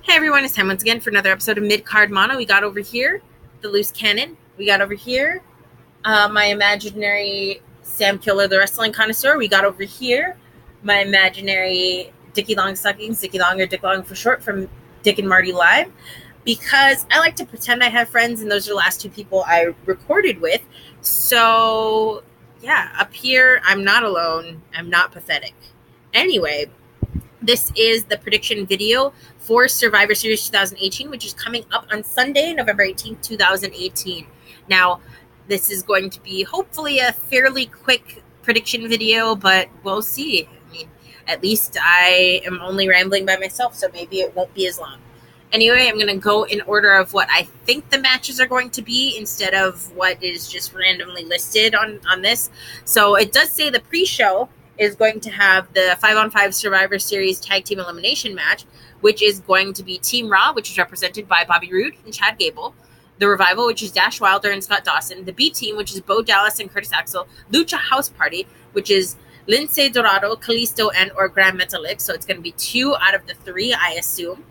Hey everyone, it's time once again for another episode of Mid Card Mono. We got over here the loose cannon. We got over here my imaginary Sam Killer, the wrestling connoisseur. We got over here my imaginary Dickie Long Suckings, Dickie Long or Dick Long for short from Dick and Marty Live. Because I like to pretend I have friends, and those are the last two people I recorded with. So yeah, up here I'm not alone. I'm not pathetic. Anyway, this is the prediction video for Survivor Series 2018, which is coming up on Sunday, November 18th, 2018. Now, this is going to be hopefully a fairly quick prediction video, but we'll see. I mean, at least I am only rambling by myself, so maybe it won't be as long. Anyway, I'm going to go in order of what I think the matches are going to be instead of what is just randomly listed on this. So it does say the pre-show is going to have the 5-on-5 Survivor Series Tag Team Elimination match, which is going to be Team Raw, which is represented by Bobby Roode and Chad Gable. The Revival, which is Dash Wilder and Scott Dawson. The B Team, which is Bo Dallas and Curtis Axel. Lucha House Party, which is Lince Dorado, Kalisto, and or Gran Metalik. So it's going to be 2 out of the 3, I assume.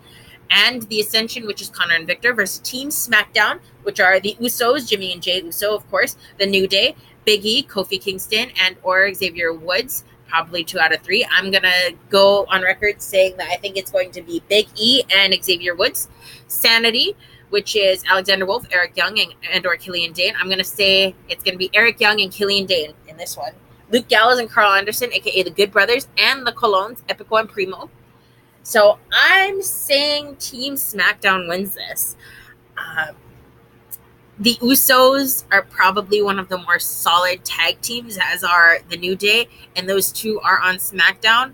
And the Ascension, which is Connor and Victor, versus Team SmackDown, which are the Usos, Jimmy and Jay Uso, of course. The New Day, Big E, Kofi Kingston, and or Xavier Woods. Probably 2 out of 3. I'm going to go on record saying that I think it's going to be Big E and Xavier Woods. Sanity, which is Alexander Wolf, Eric Young, and or Killian Dane. I'm going to say it's going to be Eric Young and Killian Dane in this one. Luke Gallows and Carl Anderson, a.k.a. the Good Brothers, and the Colons, Epico and Primo. So I'm saying Team SmackDown wins this. The Usos are probably one of the more solid tag teams, as are the New Day, and those two are on SmackDown.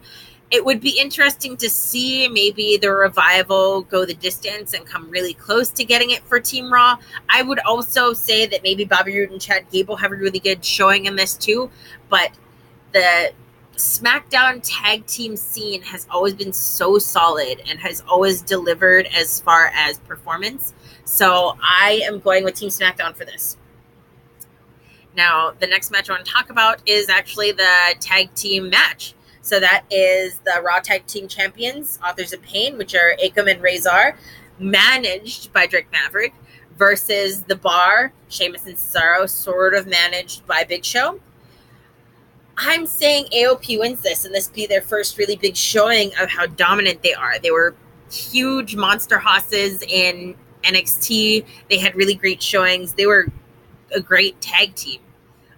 It would be interesting to see maybe the Revival go the distance and come really close to getting it for Team Raw. I would also say that maybe Bobby Roode and Chad Gable have a really good showing in this too, but the SmackDown tag team scene has always been so solid and has always delivered as far as performance. So I am going with Team SmackDown for this. Now, the next match I want to talk about is actually the tag team match. So that is the Raw Tag Team Champions, Authors of Pain, which are Akam and Razor, managed by Drake Maverick, versus The Bar, Sheamus and Cesaro, sort of managed by Big Show. I'm saying AOP wins this, and this be their first really big showing of how dominant they are. They were huge monster hosses in NXT. They had really great showings. They were a great tag team,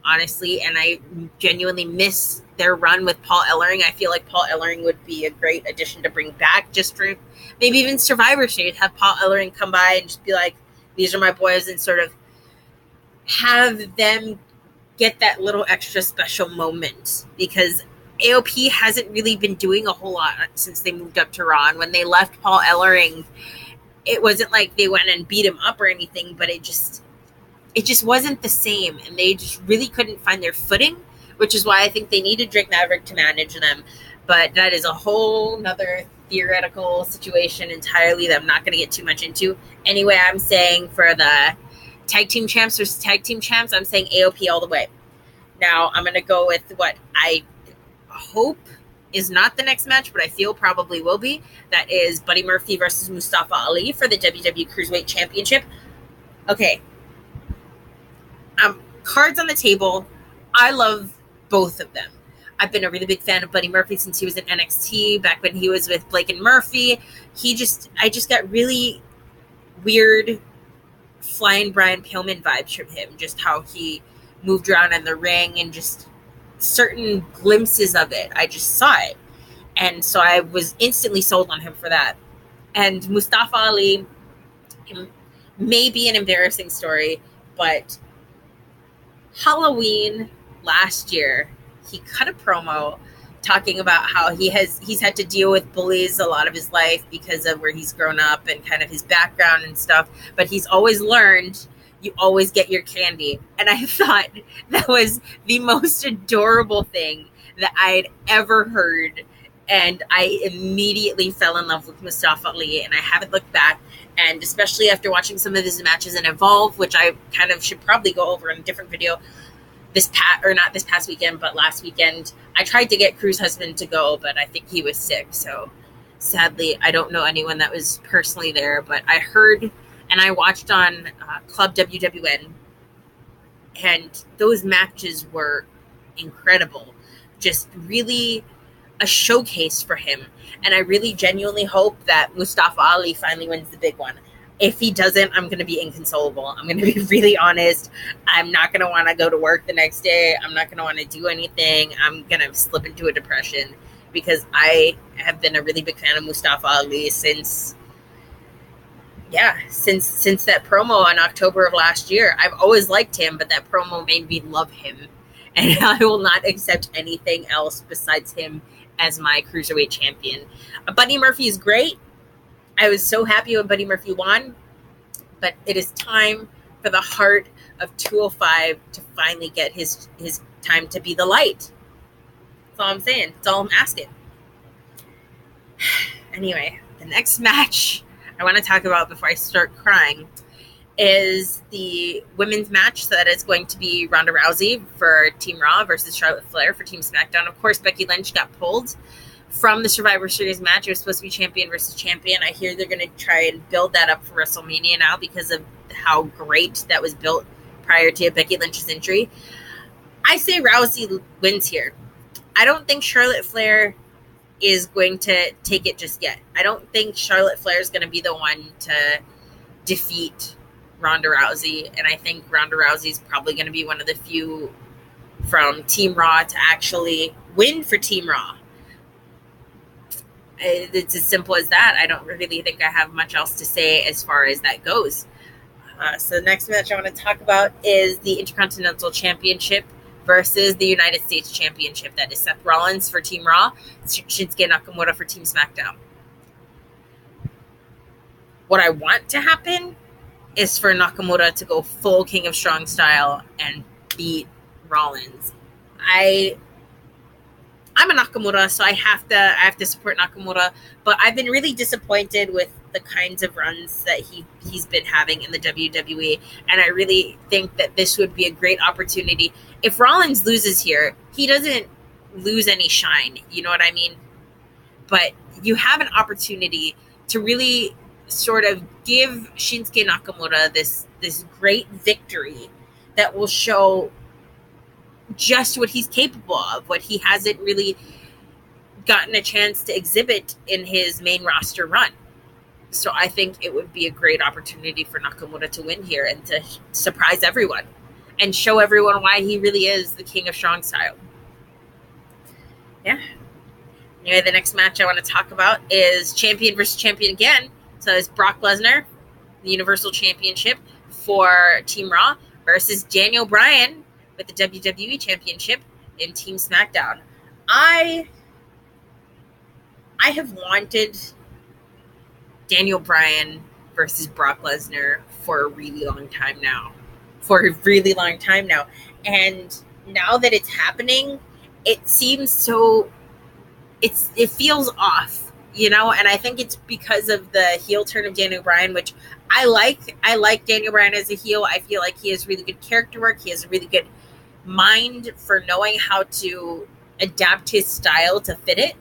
honestly, and I genuinely miss their run with Paul Ellering. I feel like Paul Ellering would be a great addition to bring back, just for maybe even Survivor Series, have Paul Ellering come by and just be like, these are my boys, and sort of have them get that little extra special moment, because AOP hasn't really been doing a whole lot since they moved up to Raw. And when they left Paul Ellering, it wasn't like they went and beat him up or anything, but it just wasn't the same, and they just really couldn't find their footing, which is why I think they needed Drake Maverick to manage them. But that is a whole nother theoretical situation entirely that I'm not going to get too much into. Anyway, I'm saying for the tag team champs versus tag team champs, I'm saying AOP all the way. Now, I'm going to go with what I hope is not the next match, but I feel probably will be. That is Buddy Murphy versus Mustafa Ali for the WWE Cruiserweight Championship. Okay. Cards on the table. I love both of them. I've been a really big fan of Buddy Murphy since he was in NXT, back when he was with Blake and Murphy. I just got really weird Flying Brian Pillman vibes from him, just how he moved around in the ring and just certain glimpses of it. I just saw it. And so I was instantly sold on him for that. And Mustafa Ali may be an embarrassing story, but Halloween last year, he cut a promo talking about how he's had to deal with bullies a lot of his life because of where he's grown up and kind of his background and stuff. But he's always learned you always get your candy. And I thought that was the most adorable thing that I'd ever heard. And I immediately fell in love with Mustafa Ali, and I haven't looked back. And especially after watching some of his matches in Evolve, which I kind of should probably go over in a different video, not this past weekend, but last weekend, I tried to get Crew's husband to go, but I think he was sick. So Sadly, I don't know anyone that was personally there, but I heard and I watched on Club WWN, and those matches were incredible. Just really a showcase for him. And I really genuinely hope that Mustafa Ali finally wins the big one. If he doesn't, I'm going to be inconsolable. I'm going to be really honest. I'm not going to want to go to work the next day. I'm not going to want to do anything. I'm going to slip into a depression because I have been a really big fan of Mustafa Ali since that promo in October of last year. I've always liked him, but that promo made me love him. And I will not accept anything else besides him as my cruiserweight champion. Buddy Murphy is great. I was so happy when Buddy Murphy won, but it is time for the heart of 205 to finally get his time to be the light. That's all I'm saying. That's all I'm asking. Anyway, the next match I want to talk about before I start crying is the women's match that is going to be Ronda Rousey for Team Raw versus Charlotte Flair for Team SmackDown. Of course, Becky Lynch got pulled from the Survivor Series match. It was supposed to be champion versus champion. I hear they're going to try and build that up for WrestleMania now because of how great that was built prior to Becky Lynch's injury. I say Rousey wins here. I don't think Charlotte Flair is going to take it just yet. I don't think Charlotte Flair is going to be the one to defeat Ronda Rousey, and I think Ronda Rousey is probably going to be one of the few from Team Raw to actually win for Team Raw. It's as simple as that. I don't really think I have much else to say as far as that goes. So the next match I want to talk about is the Intercontinental Championship versus the United States Championship. That is Seth Rollins for Team Raw, Shinsuke Nakamura for Team SmackDown. What I want to happen is for Nakamura to go full King of Strong style and beat Rollins. I'm a Nakamura, so I have to support Nakamura, but I've been really disappointed with the kinds of runs that he's been having in the WWE, and I really think that this would be a great opportunity. If Rollins loses here, he doesn't lose any shine, you know what I mean? But you have an opportunity to really sort of give Shinsuke Nakamura this great victory that will show just what he's capable of, what he hasn't really gotten a chance to exhibit in his main roster run. So I think it would be a great opportunity for Nakamura to win here and to surprise everyone and show everyone why he really is the King of Strong Style. Yeah. Anyway, the next match I want to talk about is champion versus champion again. So it's Brock Lesnar, the Universal Championship for Team Raw versus Daniel Bryan with the WWE Championship in Team SmackDown. I have wanted Daniel Bryan versus Brock Lesnar for a really long time now. And now that it's happening, it seems so... It feels off, you know, and I think it's because of the heel turn of Daniel Bryan, which I like. I like Daniel Bryan as a heel. I feel like he has really good character work. He has a really good mind for knowing how to adapt his style to fit it.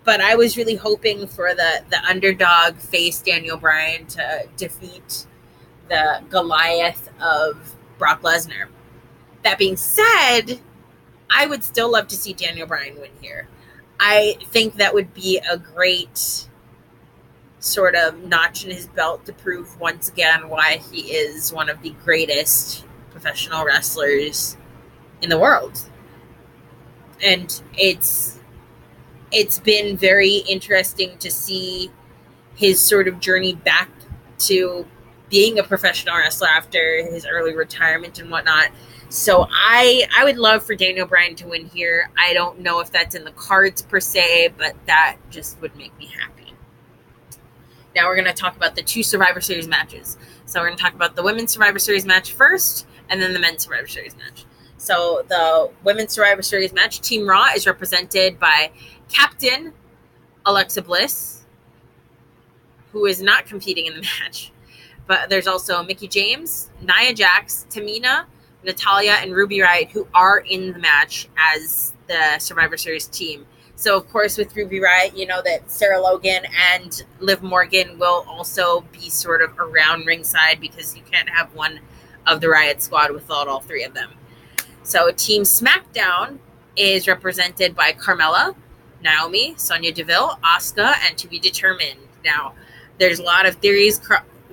But I was really hoping for the underdog face Daniel Bryan to defeat the Goliath of Brock Lesnar. That being said, I would still love to see Daniel Bryan win here. I think that would be a great sort of notch in his belt to prove once again why he is one of the greatest professional wrestlers in the world. And it's been very interesting to see his sort of journey back to being a professional wrestler after his early retirement and whatnot. So I would love for Daniel Bryan to win here. I don't know if that's in the cards per se, but that just would make me happy. Now we're going to talk about the two Survivor Series matches. So we're going to talk about the Women's Survivor Series match first, and then the Men's Survivor Series match. So the Women's Survivor Series match, Team Raw is represented by Captain Alexa Bliss, who is not competing in the match. But there's also Mickie James, Nia Jax, Tamina, Natalya, and Ruby Riott, who are in the match as the Survivor Series team. So, of course, with Ruby Riott, you know that Sarah Logan and Liv Morgan will also be sort of around ringside because you can't have one of the Riott Squad without all three of them. So, Team SmackDown is represented by Carmella, Naomi, Sonya Deville, Asuka, and to be determined. Now, there's a lot of theories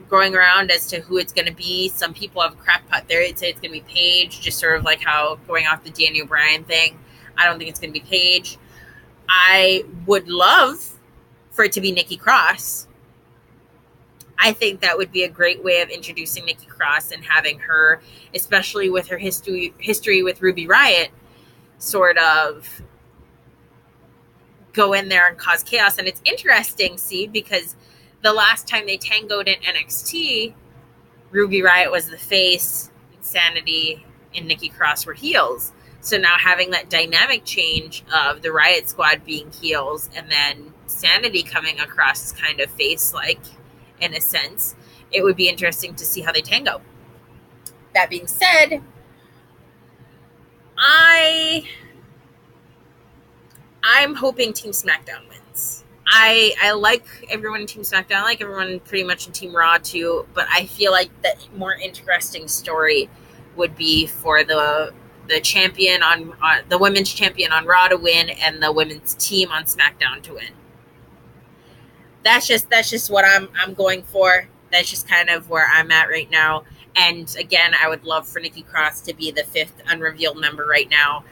going around as to who it's going to be. Some people have a crackpot theory that say it's going to be Paige, just sort of like how going off the Daniel Bryan thing. I don't think it's going to be Paige. I would love for it to be Nikki Cross. I think that would be a great way of introducing Nikki Cross and having her, especially with her history with Ruby Riott, sort of go in there and cause chaos. And it's interesting, see, because the last time they tangoed in NXT, Ruby Riott was the face, Insanity and Nikki Cross were heels. So now having that dynamic change of the Riott Squad being heels and then Sanity coming across as kind of face-like, in a sense, it would be interesting to see how they tango. That being said, I'm hoping Team SmackDown wins. I like everyone in Team SmackDown. I like everyone pretty much in Team Raw too, but I feel like the more interesting story would be for the champion on the women's champion on Raw to win and the women's team on SmackDown to win. That's just what I'm going for. That's just kind of where I'm at right now. And again, I would love for Nikki Cross to be the 5th unrevealed member right now.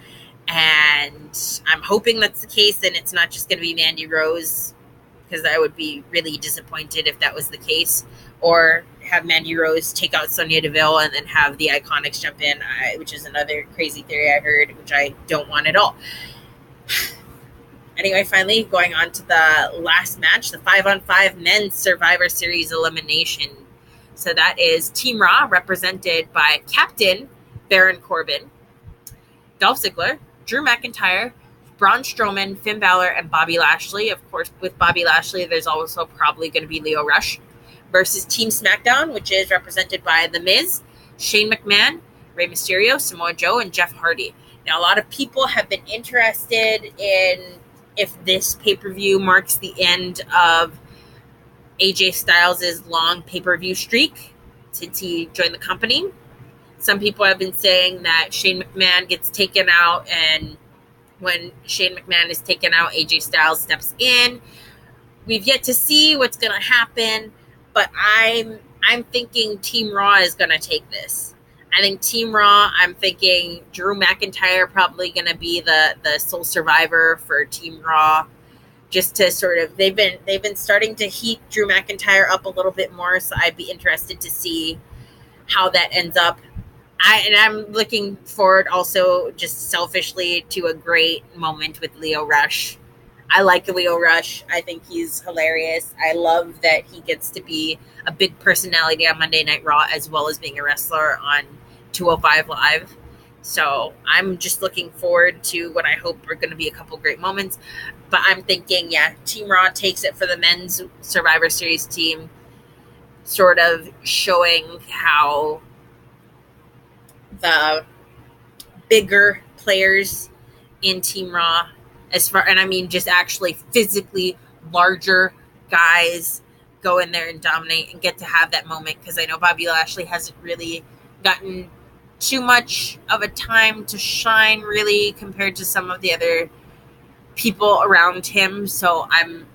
And I'm hoping that's the case and it's not just going to be Mandy Rose, because I would be really disappointed if that was the case. Or have Mandy Rose take out Sonya Deville and then have the Iconics jump in, which is another crazy theory I heard, which I don't want at all. Anyway, finally, going on to the last match, the 5-on-5 Men's Survivor Series elimination. So that is Team Raw, represented by Captain Baron Corbin, Dolph Ziggler, Drew McIntyre, Braun Strowman, Finn Balor, and Bobby Lashley. Of course, with Bobby Lashley, there's also probably going to be Lio Rush. Versus Team SmackDown, which is represented by The Miz, Shane McMahon, Rey Mysterio, Samoa Joe, and Jeff Hardy. Now, a lot of people have been interested in if this pay-per-view marks the end of AJ Styles' long pay-per-view streak since he joined the company. Some people have been saying that Shane McMahon gets taken out, and when Shane McMahon is taken out, AJ Styles steps in. We've yet to see what's going to happen. But I'm thinking Team Raw is going to take this. I think Team Raw, I'm thinking Drew McIntyre probably going to be the sole survivor for Team Raw. Just to sort of, they've been starting to heat Drew McIntyre up a little bit more, so I'd be interested to see how that ends up. I'm looking forward also just selfishly to a great moment with Lio Rush. I like Lio Rush. I think he's hilarious. I love that he gets to be a big personality on Monday Night Raw as well as being a wrestler on 205 Live. So I'm just looking forward to what I hope are going to be a couple great moments. But I'm thinking, yeah, Team Raw takes it for the Men's Survivor Series team, sort of showing how the bigger players in Team Raw, and I mean just actually physically larger guys, go in there and dominate and get to have that moment, because I know Bobby Lashley hasn't really gotten too much of a time to shine really compared to some of the other people around him. So I'm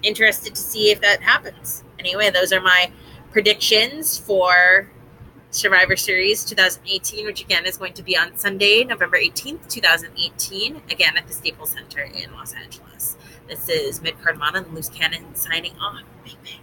interested to see if that happens. Anyway, those are my predictions for Survivor Series 2018, which again is going to be on Sunday, November 18th, 2018, again at the Staples Center in Los Angeles. This is Mid-Card Mana and Loose Cannon signing off. Bang, bang.